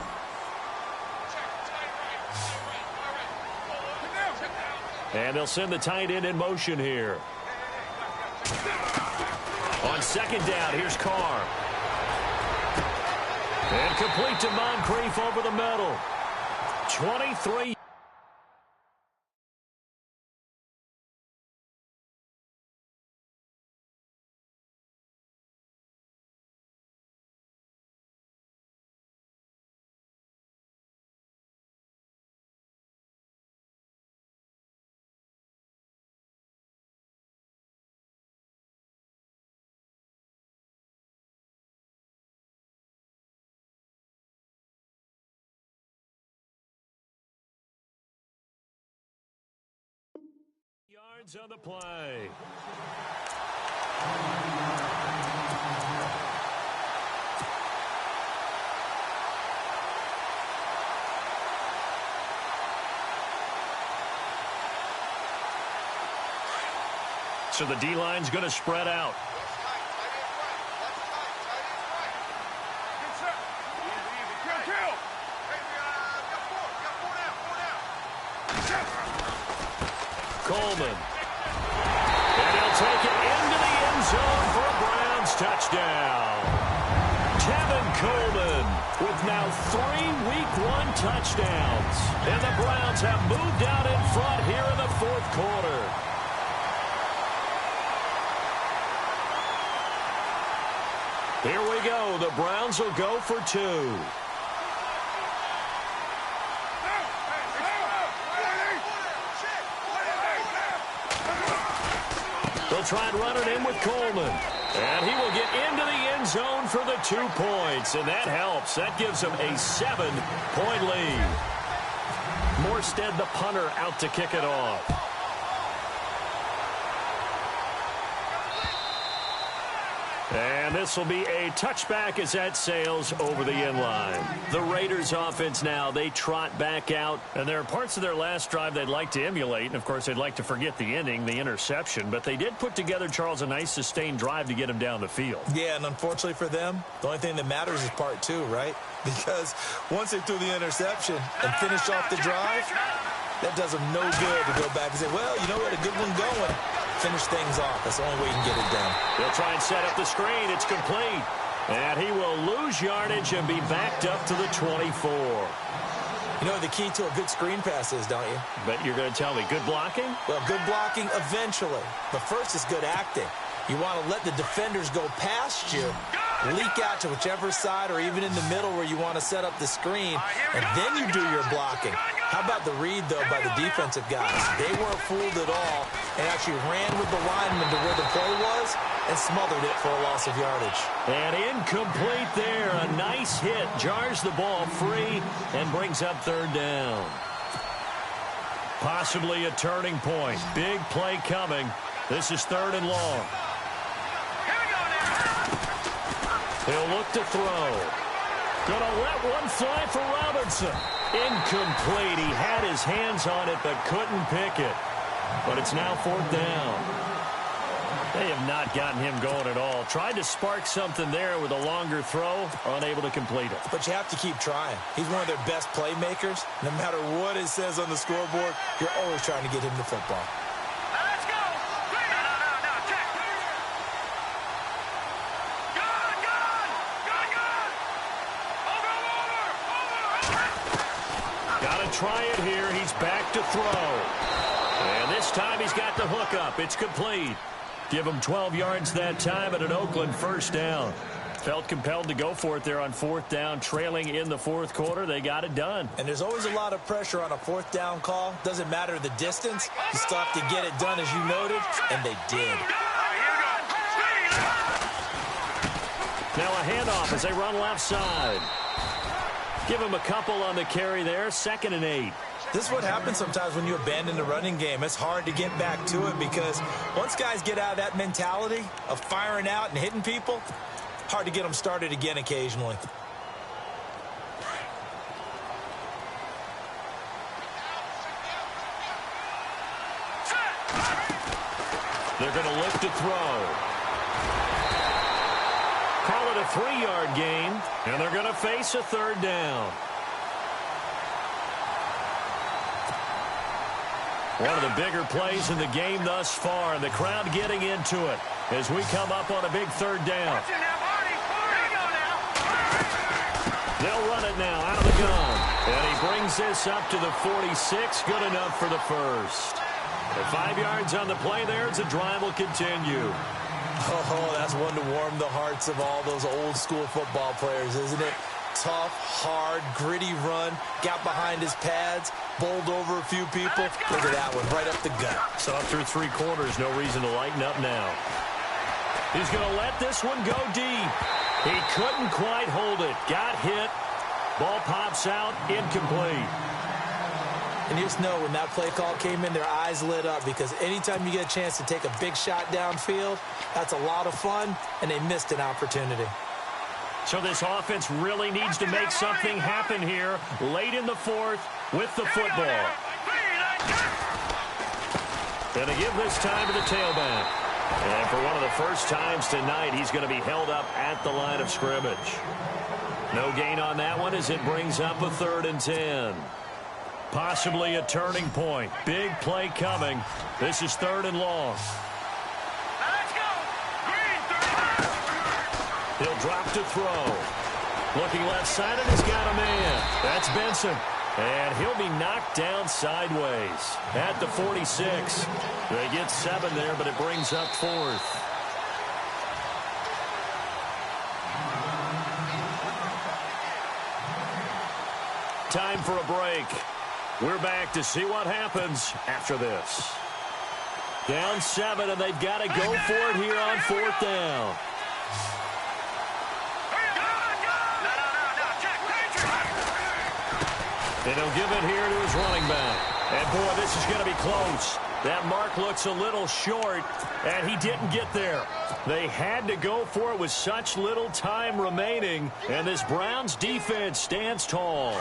And they'll send the tight end in motion here. On second down, here's Carr. And complete to Moncrief over the middle. 23. Yards on the play. So the D-line's going to spread out. Coleman. And he'll take it into the end zone for a Browns touchdown. Kevin Coleman with now 3 Week 1 touchdowns. And the Browns have moved out in front here in the 4th quarter. Here we go. The Browns will go for 2. They'll try and run it in with Coleman. And he will get into the end zone for the 2 points. And that helps. That gives him a 7-point lead. Morstead, the punter, out to kick it off. And this will be a touchback as that sails over the end line. The Raiders offense now, they trot back out. And there are parts of their last drive they'd like to emulate. And, of course, they'd like to forget the ending, the interception. But they did put together, Charles, a nice sustained drive to get him down the field. Yeah, and unfortunately for them, the only thing that matters is part 2, right? Because once they threw the interception and finished off the drive, that does them no good to go back and say, well, you know, we had a good one going. Finish things off. That's the only way you can get it done. They'll try and set up the screen. It's complete. And he will lose yardage and be backed up to the 24. You know what the key to a good screen pass is, don't you? Bet you're going to tell me. Good blocking? Well, good blocking eventually. But first is good acting. You want to let the defenders go past you, leak out to whichever side or even in the middle where you want to set up the screen, and then you do your blocking. How about the read, though, by the defensive guys? They weren't fooled at all and actually ran with the lineman to where the play was and smothered it for a loss of yardage. And incomplete there. A nice hit. Jars the ball free and brings up third down. Possibly a turning point. Big play coming. This is third and long. He'll look to throw. Gonna let one fly for Robinson. Incomplete. He had his hands on it but couldn't pick it. But it's now fourth down. They have not gotten him going at all. Tried to spark something there with a longer throw. Unable to complete it. But you have to keep trying. He's one of their best playmakers. No matter what it says on the scoreboard, you're always trying to get him the football. Let's go. No, check. Good. Over. Got to try it here. He's back to throw. And this time he's got the hook up. It's complete. Give him 12 yards that time at an Oakland first down. Felt compelled to go for it there on fourth down, trailing in the fourth quarter. They got it done. And there's always a lot of pressure on a fourth down call. Doesn't matter the distance. You still have to get it done, as you noted, and they did. Now a handoff as they run left side. Give him a couple on the carry there. 2nd and 8. This is what happens sometimes when you abandon the running game. It's hard to get back to it because once guys get out of that mentality of firing out and hitting people, hard to get them started again occasionally. They're going to look to throw. Call it a 3-yard gain, and they're going to face a third down. One of the bigger plays in the game thus far, and the crowd getting into it as we come up on a big third down. They'll run it now out of the gun. And he brings this up to the 46. Good enough for the first. The 5 yards on the play there as the drive will continue. Oh, that's one to warm the hearts of all those old school football players, isn't it? Tough, hard, gritty run. Got behind his pads. Bowled over a few people. Look at that one, right up the gut. So through 3 quarters, no reason to lighten up now. He's going to let this one go deep. He couldn't quite hold it. Got hit. Ball pops out. Incomplete. And you just know when that play call came in, their eyes lit up because anytime you get a chance to take a big shot downfield, that's a lot of fun, and they missed an opportunity. So this offense really needs to make something happen here late in the fourth with the football. Going to give this time to the tailback. And for one of the first times tonight, he's going to be held up at the line of scrimmage. No gain on that one as it brings up a 3rd and 10. Possibly a turning point. Big play coming. This is 3rd and long. He'll drop to throw. Looking left-sided, he's got a man. That's Benson. And he'll be knocked down sideways at the 46. They get 7 there, but it brings up 4th. Time for a break. We're back to see what happens after this. Down 7, and they've got to go for it here on 4th down. And he'll give it here to his running back. And, boy, this is going to be close. That mark looks a little short, and he didn't get there. They had to go for it with such little time remaining, and this Browns defense stands tall.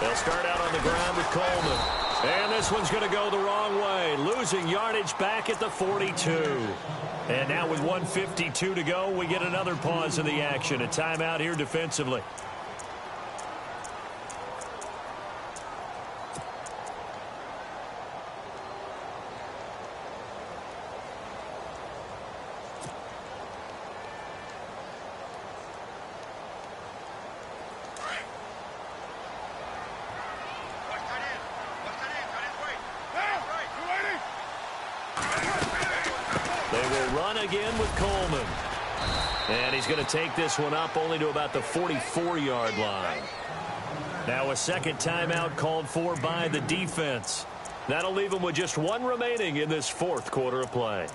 They'll start out on the ground with Coleman. And this one's going to go the wrong way. Losing yardage back at the 42. And now with 1:52 to go, we get another pause in the action. A timeout here defensively. They will run again with Coleman. And he's going to take this one up only to about the 44-yard line. Now a second timeout called for by the defense. That'll leave them with just one remaining in this fourth quarter of play.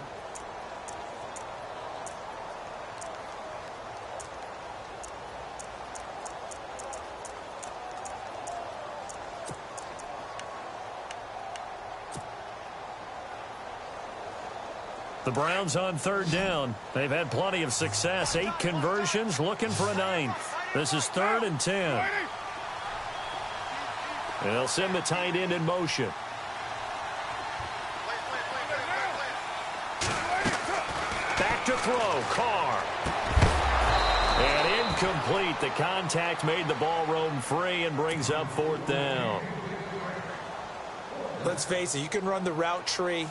The Browns on third down. They've had plenty of success. 8 conversions, looking for a 9th. This is 3rd and 10. And they'll send the tight end in motion. Back to throw, Carr. And incomplete. The contact made the ball roam free and brings up 4th down. Let's face it, you can run the route tree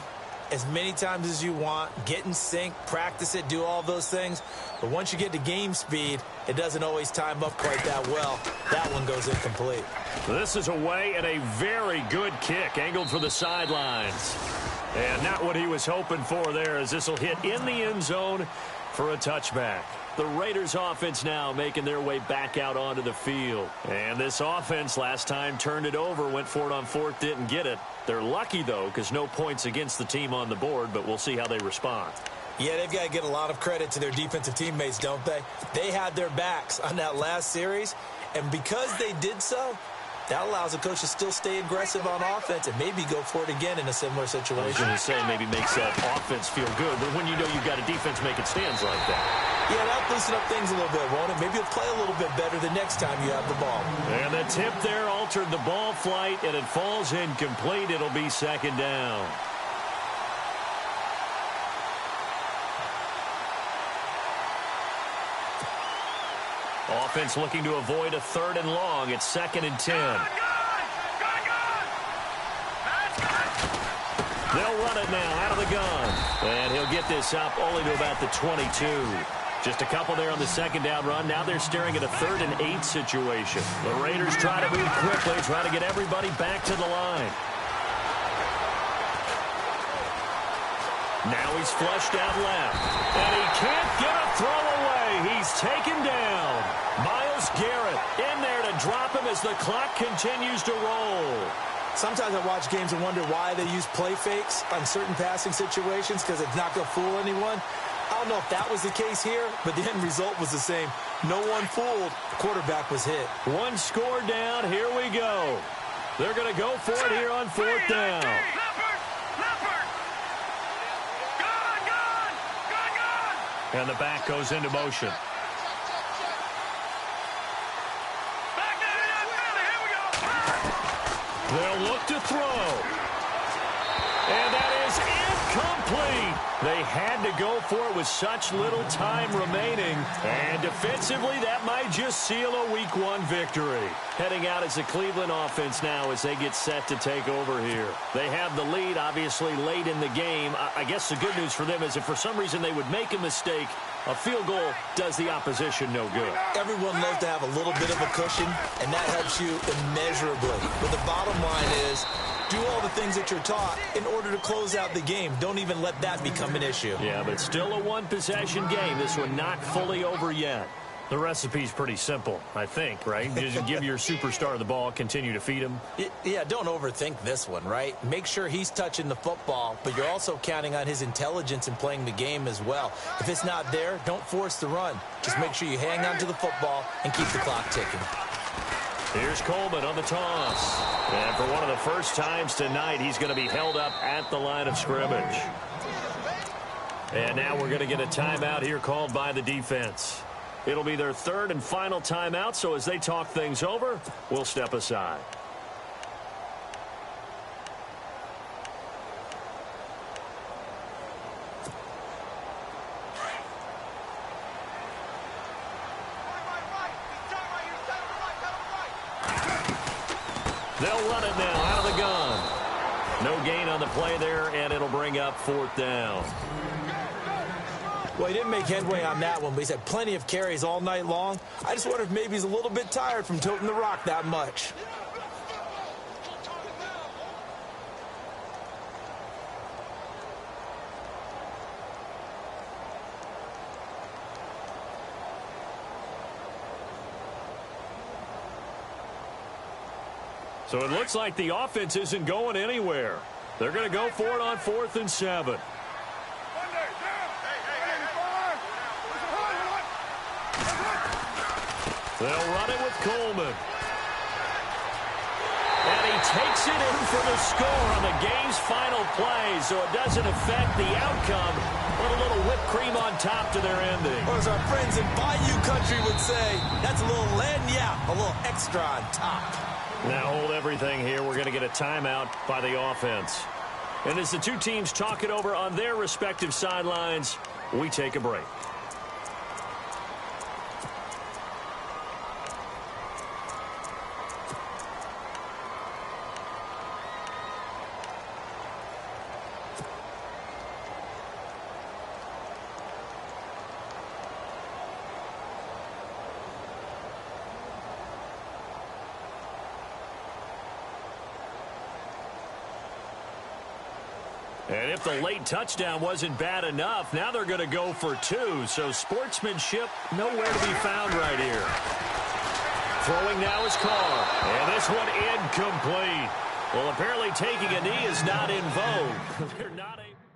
as many times as you want, get in sync, practice it, do all those things. But once you get to game speed, it doesn't always time up quite that well. That one goes incomplete. This is away and a very good kick, angled for the sidelines. And not what he was hoping for there, as this will hit in the end zone for a touchback. The Raiders offense now making their way back out onto the field. And this offense last time turned it over, went for it on 4th, didn't get it. They're lucky, though, because no points against the team on the board, but we'll see how they respond. Yeah, they've got to get a lot of credit to their defensive teammates, don't they? They had their backs on that last series, and because they did so, that allows the coach to still stay aggressive on offense and maybe go for it again in a similar situation. I was going to say maybe makes that offense feel good, but when you know you've got a defense making stands like that. Yeah, that'll loosen up things a little bit, won't it? Maybe you'll play a little bit better the next time you have the ball. And the tip there altered the ball flight, and it falls incomplete. It'll be 2nd down. Offense looking to avoid a 3rd and long. It's 2nd and 10. They'll run it now out of the gun. And he'll get this up only to about the 22. Just a couple there on the 2nd down run. Now they're staring at a 3rd and 8 situation. The Raiders try to move quickly, try to get everybody back to the line. Now he's flushed out left. And he can't get a throw away. He's taken down. Myles Garrett in there to drop him as the clock continues to roll. Sometimes I watch games and wonder why they use play fakes on certain passing situations, because it's not going to fool anyone. I don't know if that was the case here, but the end result was the same. No one fooled. The quarterback was hit. One score down. Here we go. They're going to go for it here on 4th down. And the back goes into motion. They'll look to throw. And that is incomplete. They had to go for it with such little time remaining. And defensively, that might just seal a Week 1 victory. Heading out as the Cleveland offense now as they get set to take over here. They have the lead, obviously, late in the game. I guess the good news for them is if for some reason they would make a mistake, a field goal does the opposition no good. Everyone loves to have a little bit of a cushion, and that helps you immeasurably. But the bottom line is, do all the things that you're taught in order to close out the game. Don't even let that become an issue. Yeah, but still a one-possession game. This one not fully over yet. The recipe's pretty simple, I think, right? Just give your superstar the ball, continue to feed him. Yeah, don't overthink this one, right? Make sure he's touching the football, but you're also counting on his intelligence in playing the game as well. If it's not there, don't force the run. Just make sure you hang on to the football and keep the clock ticking. Here's Coleman on the toss. And for one of the first times tonight, he's going to be held up at the line of scrimmage. And now we're going to get a timeout here called by the defense. It'll be their 3rd and final timeout, so as they talk things over, we'll step aside. They'll run it now out of the gun. No gain on the play there, and it'll bring up 4th down. Well, he didn't make headway on that one, but he's had plenty of carries all night long. I just wonder if maybe he's a little bit tired from toting the rock that much. So it looks like the offense isn't going anywhere. They're going to go for it on 4th and 7. They'll run it with Coleman. And he takes it in for the score on the game's final play, so it doesn't affect the outcome, but a little whipped cream on top to their ending. Or as our friends in Bayou Country would say, that's a little lagniappe, a little extra on top. Now hold everything here. We're going to get a timeout by the offense. And as the two teams talk it over on their respective sidelines, we take a break. And if the late touchdown wasn't bad enough, now they're going to go for 2. So sportsmanship nowhere to be found right here. Throwing now is Carr. And this one incomplete. Well, apparently taking a knee is not in vogue. They're not able.